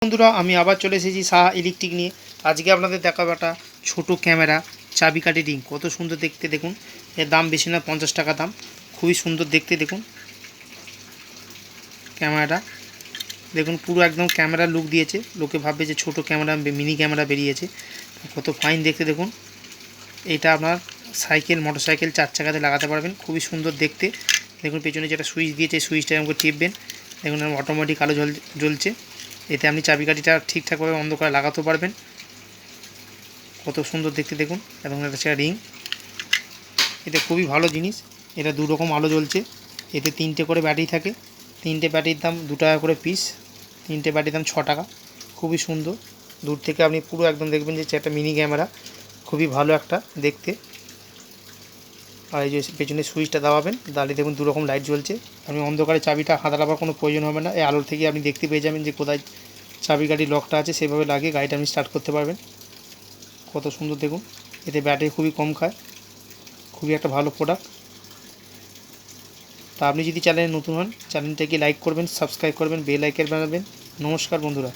বন্ধুরা আমি আবার চলে এসেছি সাহা ইলেকট্রিক নিয়ে। আজকে আপনাদের দেখাবো একটা ছোটো ক্যামেরা চাবিকাঠি রিং। কত সুন্দর দেখতে দেখুন। এর দাম বেশি না, 50 টাকা দাম। খুবই সুন্দর দেখতে দেখুন। ক্যামেরাটা দেখুন, পুরো একদম ক্যামেরা লুক দিয়েছে। লোকে ভাববে যে ছোটো ক্যামেরা, মিনি ক্যামেরা বেরিয়েছে। কত ফাইন দেখতে দেখুন। এটা আপনার সাইকেল, মোটর সাইকেল, 4 চাকাতে লাগাতে পারবেন। খুবই সুন্দর দেখতে দেখুন। পেছনে যেটা সুইচ দিয়েছে, সুইচটা আমাকে টিপবেন, দেখুন অটোমেটিক আলো জ্বলছে। এতে আপনি চাবিকাঠিটা ঠিকঠাকভাবে অন্ধকারে লাগাতেও পারবেন। কত সুন্দর দেখতে দেখুন। এবং এটা হচ্ছে রিং। এটা খুবই ভালো জিনিস। এটা 2 রকম আলো জ্বলছে। এতে 3টে করে ব্যাটারি থাকে। 3টে ব্যাটারির দাম 2 টাকা করে পিস। 3টে ব্যাটারির দাম 6 টাকা। খুবই সুন্দর। দূর থেকে আপনি পুরো একদম দেখবেন যে একটা মিনি ক্যামেরা। খুবই ভালো একটা দেখতে। আর এই যে পেছনে সুইচটা দাবাবেন, দাঁড়িয়ে দেখুন 2 রকম লাইট জ্বলছে। আপনি অন্ধকারে চাবিটা হাতে রাখার কোনো প্রয়োজন হবে না। এই আলোর থেকে আপনি দেখতে পেয়ে যাবেন যে কোথায় চাবিকাঠি লকটা আছে। সেভাবে লাগিয়ে গাড়িটা আপনি স্টার্ট করতে পারবেন। কত সুন্দর দেখুন। এতে ব্যাটারি খুবই কম খায়। খুবই একটা ভালো প্রোডাক্ট। তা আপনি যদি চ্যানেলে নতুন হন, চ্যানেলটাকে লাইক করবেন, সাবস্ক্রাইব করবেন, বেল আইকন বানাবেন। নমস্কার বন্ধুরা।